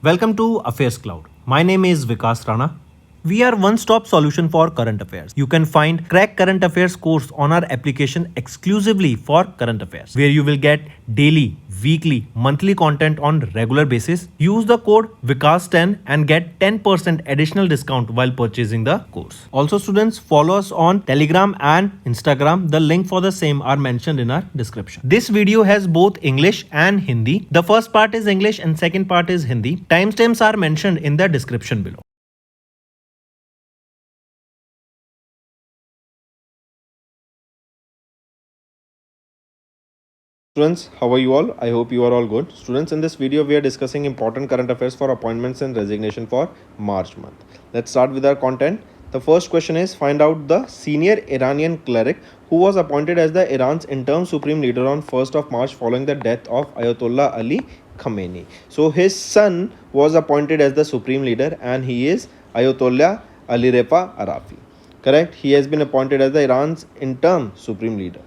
Welcome to AffairsCloud. My name is Vikas Rana. We are one-stop solution for current affairs. You can find Crack Current Affairs course on our application exclusively for current affairs, where you will get daily, weekly, monthly content on regular basis. Use the code Vikas10 and get 10% additional discount while purchasing the course. Also, students, follow us on Telegram and Instagram. The link for the same are mentioned in our description. This video has both English and Hindi. The first part is English and second part is Hindi. Timestamps are mentioned in the description below. Students, how are you all? I hope you are all good. Students, in this video, we are discussing important current affairs for appointments and resignation for March month. Let's start with our content. The first question is, find out the senior Iranian cleric who was appointed as the Iran's interim supreme leader on 1st of March following the death of Ayatollah Ali Khamenei. So his son was appointed as the supreme leader and he is Ayatollah Ali Reza Arafi. Correct? He has been appointed as the Iran's interim supreme leader.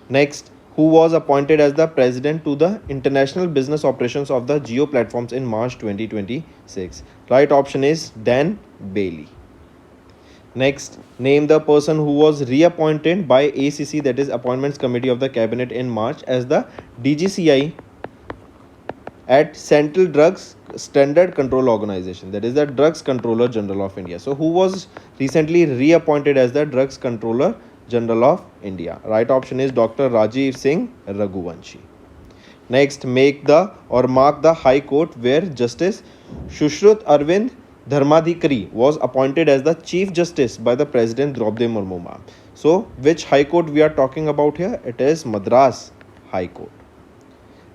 Next, who was appointed as the president to the international business operations of the Geo platforms in March 2026. Right option is Dan Bailey. Next, name the person who was reappointed by ACC, that is Appointments Committee of the Cabinet, in March as the DGCI at Central Drugs Standard Control Organization, that is the Drugs Controller General of India. So who was recently reappointed as the Drugs Controller General of India? Right option is Dr. Rajiv Singh Raghuvanshi. Next, mark the High Court where Justice Shushruth Arvind Dharmadhikari was appointed as the Chief Justice by the President Draupadi Murmu. So, which High Court we are talking about here? It is Madras High Court.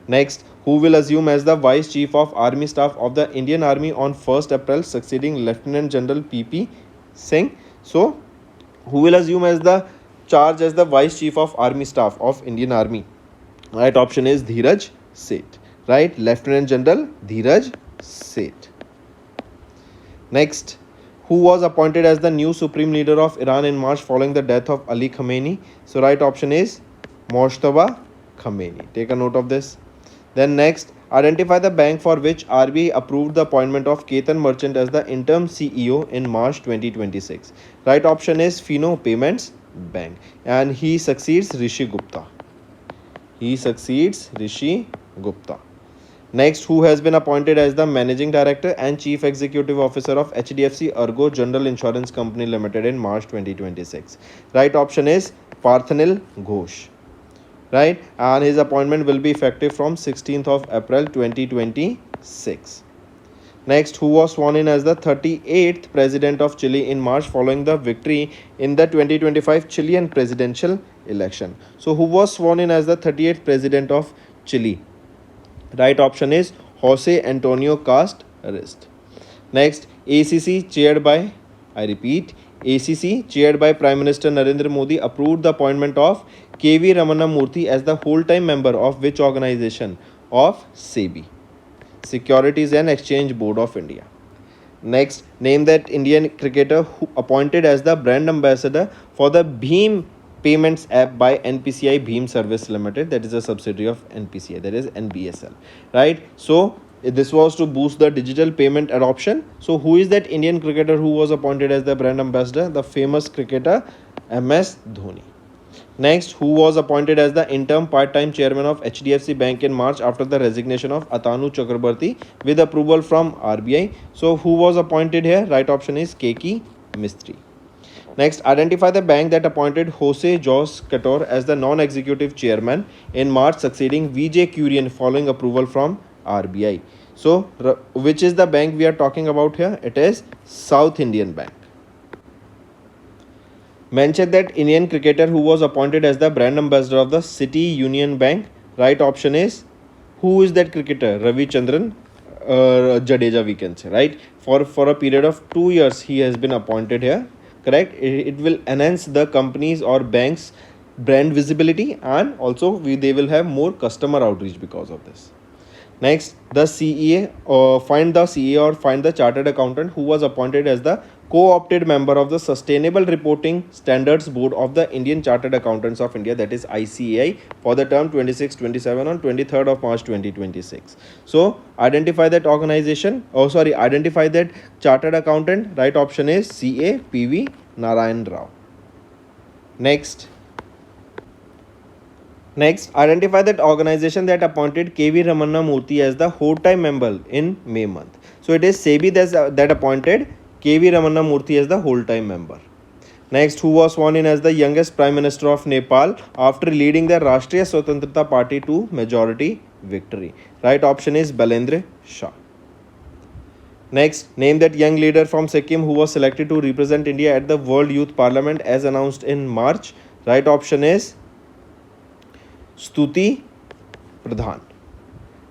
Next, who will assume as the Vice Chief of Army Staff of the Indian Army on 1st April, succeeding Lieutenant General P.P. Singh? So, who will assume as the charge as the Vice Chief of Army Staff of Indian Army? Right option is Dheeraj Seth. Right, Lieutenant General Dheeraj Seth. Next, who was appointed as the new Supreme Leader of Iran in March following the death of Ali Khamenei? So right option is Mojtaba Khamenei. Take a note of this. Then next, identify the bank for which RBI approved the appointment of Ketan Merchant as the interim CEO in March 2026. Right option is Fino Payments Bank, and he succeeds Rishi Gupta. Next, who has been appointed as the Managing Director and Chief Executive Officer of HDFC Ergo General Insurance Company Limited in March 2026. Right option is Parthanil Ghosh. Right, and his appointment will be effective from 16th of April 2026. Next, who was sworn in as the 38th President of Chile in March following the victory in the 2025 Chilean presidential election? So, who was sworn in as the 38th President of Chile? Right option is Jose Antonio Cast Arrest. Next, ACC chaired by Prime Minister Narendra Modi approved the appointment of KV Ramana Murthy as the whole-time member of which organization? Of SEBI, Securities and Exchange Board of India. Next, name that Indian cricketer who appointed as the brand ambassador for the Bheem Payments app by NPCI Bheem Service Limited, that is a subsidiary of NPCI, that is NBSL. Right, so this was to boost the digital payment adoption. So who is that Indian cricketer who was appointed as the brand ambassador? The famous cricketer MS Dhoni. Next, who was appointed as the interim part-time chairman of HDFC Bank in March after the resignation of Atanu Chakrabarti with approval from RBI? So who was appointed here? Right option is Keki Mistry. Next, identify the bank that appointed Jose Jos Cator as the non-executive chairman in March, succeeding VJ Kurian following approval from RBI. So, which is the bank we are talking about here? It is South Indian Bank. Mention that Indian cricketer who was appointed as the brand ambassador of the City Union Bank. Right option is, who is that cricketer? Ravichandran Jadeja, we can say. Right, for a period of 2 years he has been appointed here. Correct. It will enhance the companies or banks brand visibility, and also they will have more customer outreach because of this. Next, the CEA, find the CEA or find the chartered accountant who was appointed as the co-opted member of the Sustainable Reporting Standards Board of the Indian Chartered Accountants of India, that is ICAI, for the term 26-27 on 23rd of March 2026. So identify that organization, identify that chartered accountant. Right option is CA PV Narayan Rao. Next, identify that organization that appointed KV Ramanna Murthy as the whole-time member in May month. So it is SEBI that appointed KV Ramanna Murthy as the whole-time member. Next, who was sworn in as the youngest Prime Minister of Nepal after leading the Rashtriya Swatantrata Party to majority victory? Right option is Balendra Shah. Next, name that young leader from Sikkim who was selected to represent India at the World Youth Parliament as announced in March. Right option is Stuti Pradhan.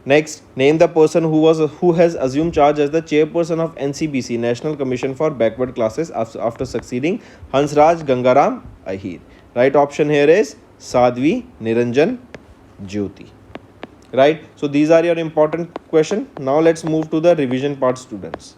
Next, name the person who has assumed charge as the chairperson of NCBC, National Commission for Backward Classes, after succeeding Hansraj Gangaram Ahir. Right option here is Sadhvi Niranjan Jyoti. Right, so these are your important question. Now let's move to the revision part, students.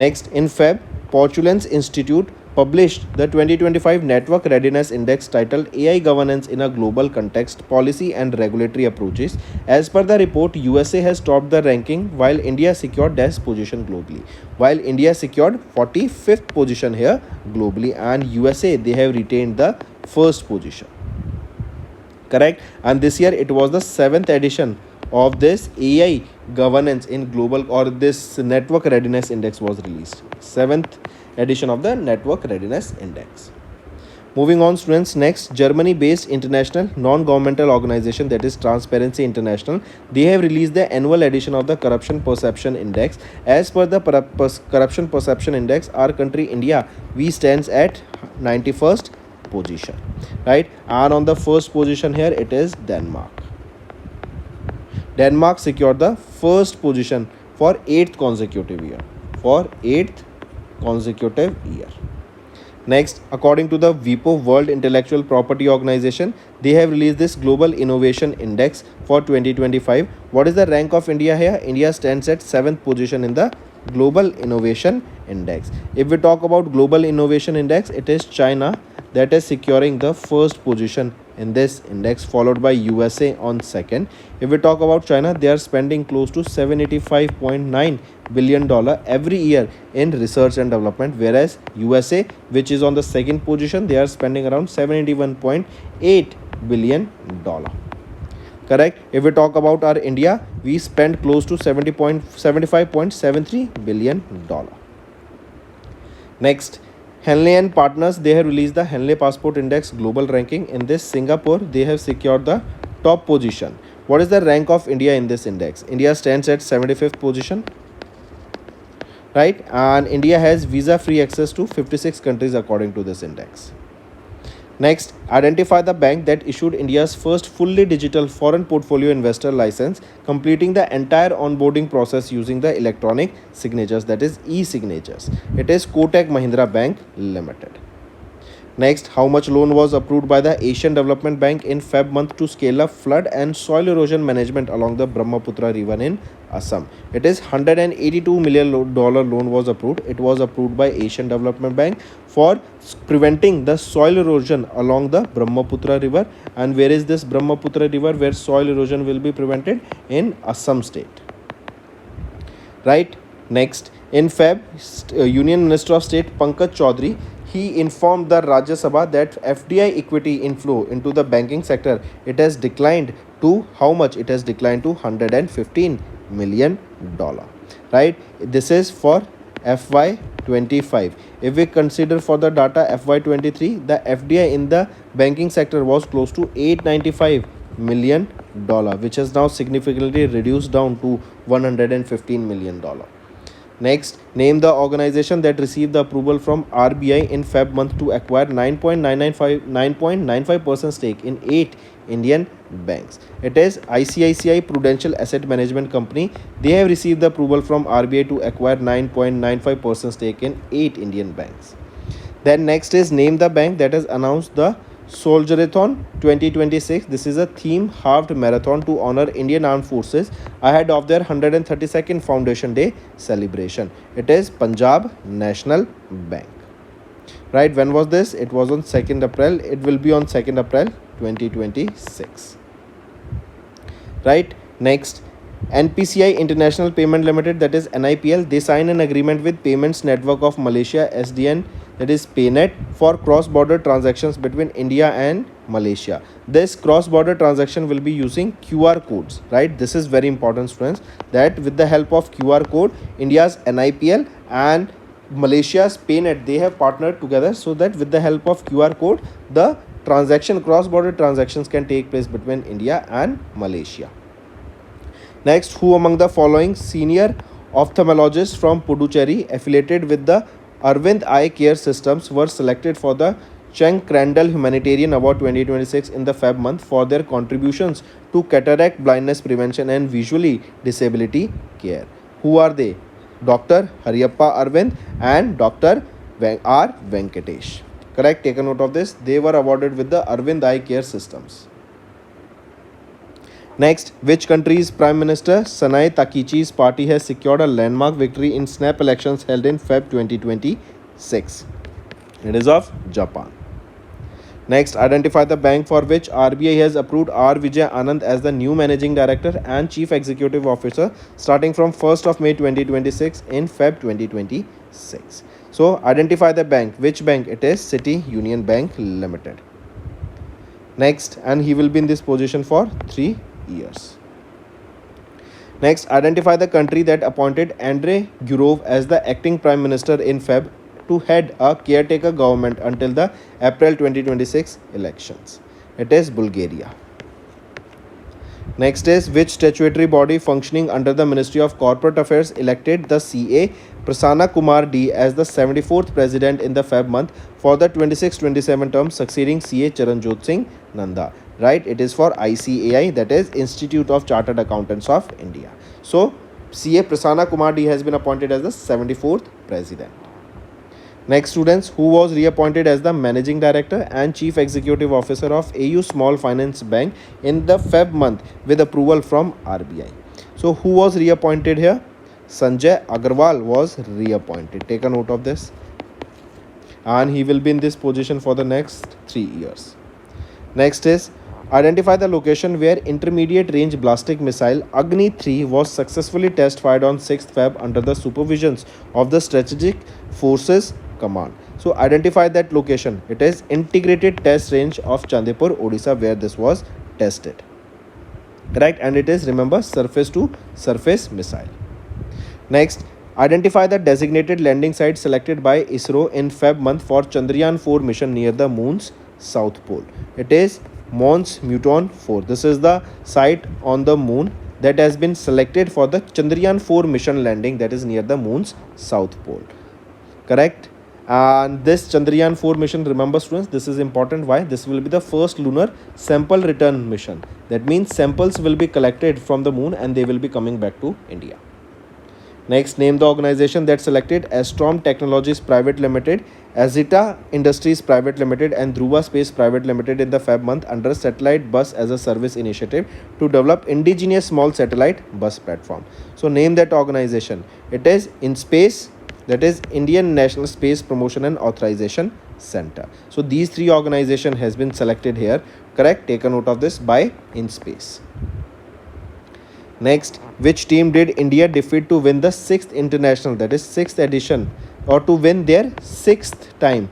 Next, in Feb, Portulans Institute published the 2025 Network Readiness Index titled AI Governance in a Global Context, Policy and Regulatory Approaches. As per the report, USA has topped the ranking while India secured this position globally. While India secured 45th position here globally, and USA, they have retained the first position. Correct? And this year it was the 7th edition of this AI governance in global, or this network readiness index was released. 7th edition of the network readiness index. Moving on, students. Next, Germany based international non-governmental organization, that is Transparency International, they have released the annual edition of the corruption perception index. As per the corruption perception index, our country India, we stands at 91st position, right? And on the first position here it is Denmark. Denmark secured the first position for 8th consecutive year. Next, according to the WIPO, World Intellectual Property Organization, they have released this Global Innovation Index for 2025. What is the rank of India here? India stands at 7th position in the Global Innovation Index. If we talk about Global Innovation Index, it is China that is securing the first position in this index, followed by USA on second. If we talk about China, they are spending close to $785.9 billion every year in research and development, whereas USA, which is on the second position, they are spending around $71.8 billion. Correct? If we talk about our India, we spend close to $75.73 billion. Next, Henley and Partners, they have released the Henley Passport Index global ranking. In this, Singapore, they have secured the top position. What is the rank of India in this index? India stands at 75th position, right? And India has visa-free access to 56 countries according to this index. Next, identify the bank that issued India's first fully digital foreign portfolio investor license, completing the entire onboarding process using the electronic signatures, that is e-signatures. It is Kotak Mahindra Bank Limited. Next, how much loan was approved by the Asian Development Bank in Feb month to scale up flood and soil erosion management along the Brahmaputra River in Assam? It is $182 million loan was approved. It was approved by Asian Development Bank for preventing the soil erosion along the Brahmaputra River. And where is this Brahmaputra River where soil erosion will be prevented? In Assam state. Right? Next, in Feb, Union Minister of State Pankaj Chaudhary, he informed the Rajya Sabha that FDI equity inflow into the banking sector, it has declined to how much? It has declined to $115 million. Right? This is for FY25. If we consider for the data FY23, the FDI in the banking sector was close to $895 million, which has now significantly reduced down to $115 million. Next, name the organization that received the approval from RBI in Feb month to acquire 9.95% stake in 8 Indian banks. It is ICICI Prudential Asset Management Company. They have received the approval from RBI to acquire 9.95% stake in 8 Indian banks. Then next is name the bank that has announced the Soldierathon 2026. This is a theme halved marathon to honor Indian Armed Forces ahead of their 132nd Foundation Day celebration. It is Punjab National Bank. Right, when was this? It was on 2nd April. It will be on 2nd April 2026. Right, next, NPCI International Payment Limited, that is NIPL, they sign an agreement with Payments Network of Malaysia SDN, that is PayNet, for cross-border transactions between India and Malaysia. This cross-border transaction will be using QR codes. Right, this is very important, students, that with the help of QR code, India's NIPL and Malaysia's PayNet, they have partnered together so that with the help of QR code, the cross-border transactions can take place between India and Malaysia. Next, who among the following senior ophthalmologists from Puducherry affiliated with the Arvind Eye Care Systems were selected for the Cheng Crandall Humanitarian Award 2026 in the Feb month for their contributions to cataract blindness prevention and visually disability care? Who are they? Dr. Hariyappa Arvind and Dr. R. Venkatesh. Correct, take a note of this. They were awarded with the Arvind Eye Care Systems. Next, which country's Prime Minister Sanai Takichi's party has secured a landmark victory in snap elections held in Feb 2026? It is of Japan. Next, identify the bank for which RBI has approved R. Vijay Anand as the new Managing Director and Chief Executive Officer starting from 1st of May 2026 in Feb 2026. So, identify the bank. Which bank? It is City Union Bank Limited. Next, and he will be in this position for 3 years. Next, identify the country that appointed Andrei Gurov as the acting Prime Minister in Feb to head a caretaker government until the April 2026 elections. It is Bulgaria. Next is, which statutory body functioning under the Ministry of Corporate Affairs elected the CA Prasanna Kumar D as the 74th President in the Feb month for the 26-27 term, succeeding CA Charanjot Singh Nanda. Right, it is for ICAI, that is Institute of Chartered Accountants of India. So, CA Prasanna Kumar D has been appointed as the 74th President. Next, students, who was reappointed as the Managing Director and Chief Executive Officer of AU Small Finance Bank in the Feb month with approval from RBI. So, who was reappointed here? Sanjay Agarwal was reappointed. Take a note of this. And he will be in this position for the next 3 years. Next is, identify the location where intermediate range ballistic missile Agni 3 was successfully test fired on 6th Feb under the supervisions of the Strategic Forces Command. So, identify that location. It is Integrated Test Range of Chandipur, Odisha, where this was tested. Correct, and it is, remember, surface to surface missile. Next, identify the designated landing site selected by ISRO in Feb month for Chandrayaan 4 mission near the moon's south pole. It is Mons Muton 4. This is the site on the moon that has been selected for the Chandrayaan 4 mission landing, that is near the moon's south pole. Correct. And this Chandrayaan 4 mission, remember students, this is important. Why? This will be the first lunar sample return mission. That means samples will be collected from the moon and they will be coming back to India. Next, name the organization that selected Astrom Technologies Private Limited, Azita Industries Private Limited and Dhruva Space Private Limited in the Feb month under Satellite Bus as a Service initiative to develop indigenous small satellite bus platform. So, name that organization. It is InSpace, that is Indian National Space Promotion and Authorization Center. So, these 3 organizations has been selected here. Correct, take a note of this, by InSpace. Next, which team did India defeat to win the 6th international, that is 6th edition, or to win their 6th time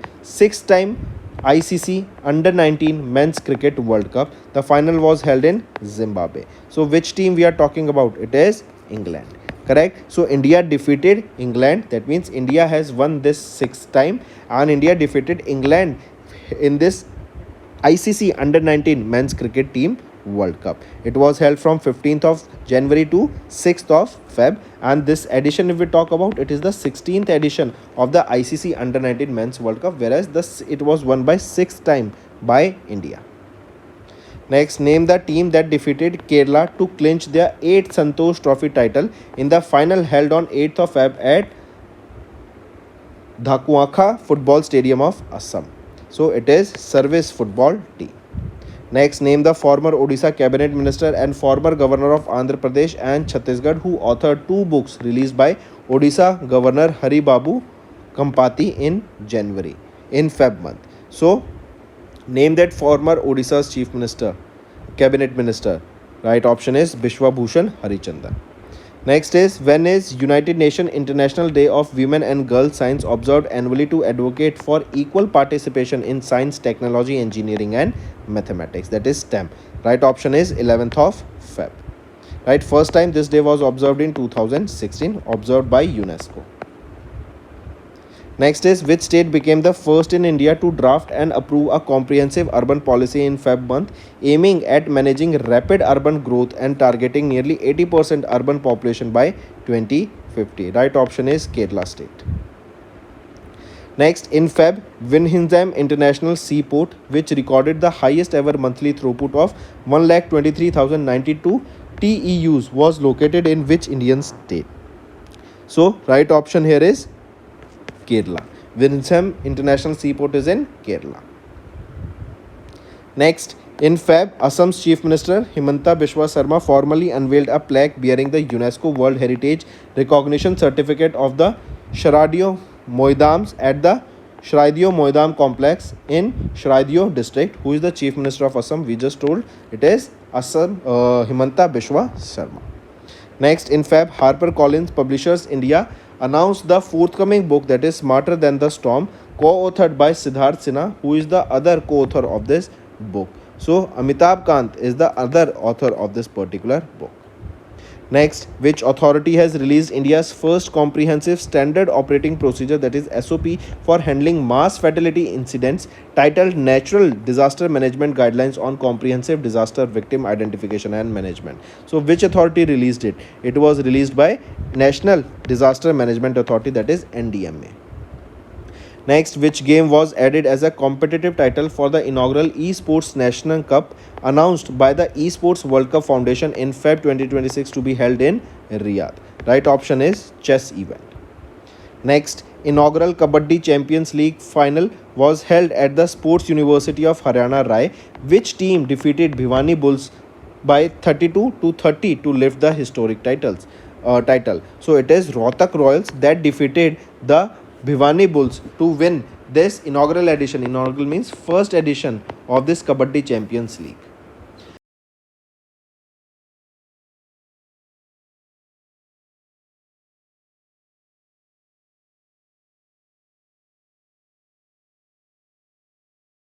ICC Under-19 Men's Cricket World Cup? The final was held in Zimbabwe. So, which team we are talking about? It is England. Correct. So, India defeated England. That means India has won this 6th time and India defeated England in this ICC Under-19 Men's Cricket Team World Cup. It was held from 15th of January to 6th of Feb, and this edition, if we talk about, it is the 16th edition of the ICC Under-19 Men's World Cup, whereas it was won by 6th time by India. Next, name the team that defeated Kerala to clinch their 8th Santosh Trophy title in the final held on 8th of Feb at Dhakuakha Football Stadium of Assam. So it is service football team. Next, name the former Odisha cabinet minister and former governor of Andhra Pradesh and Chhattisgarh who authored 2 books released by Odisha Governor Hari Babu Kampati in Feb month. So, name that former Odisha's chief minister, cabinet minister. Right option is Bishwa Bhushan Harichandan. Next is, when is United Nations International Day of Women and Girls Science observed annually to advocate for equal participation in science, technology, engineering and mathematics, that is STEM. Right option is 11th of Feb. Right, first time this day was observed in 2016, observed by UNESCO. Next is, which state became the first in India to draft and approve a comprehensive urban policy in Feb month, aiming at managing rapid urban growth and targeting nearly 80% urban population by 2050. Right option is Kerala state. Next, in Feb, Winhinsam International Seaport, which recorded the highest ever monthly throughput of 1,23,092 TEUs, was located in which Indian state? So, right option here is Kerala. Winhinsam International Seaport is in Kerala. Next, in Feb, Assam's Chief Minister Himanta Biswa Sarma formally unveiled a plaque bearing the UNESCO World Heritage Recognition Certificate of the Sharadio Moidams at the Shradio Moidam Complex in Shradio district. Who is the Chief Minister of Assam? We just told it is Assam Himanta Biswa Sarma. Next, in Feb, HarperCollins Publishers India announced the forthcoming book, that is Smarter Than the Storm, co-authored by Siddharth Sinha, who is the other co-author of this book. So, Amitabh Kant is the other author of this particular book. Next, which authority has released India's first comprehensive standard operating procedure, that is SOP, for handling mass fatality incidents, titled Natural Disaster Management Guidelines on Comprehensive Disaster Victim Identification and Management. So, which authority released it? It was released by National Disaster Management Authority, that is NDMA. Next, which game was added as a competitive title for the inaugural Esports National Cup announced by the Esports World Cup Foundation in Feb 2026 to be held in Riyadh? Right option is chess event. Next, inaugural Kabaddi Champions League final was held at the Sports University of Haryana Rai. Which team defeated Bhiwani Bulls by 32-30 to lift the historic title? So it is Rohtak Royals that defeated the Bhiwani Bulls to win this inaugural edition. Inaugural means first edition of this Kabaddi Champions League.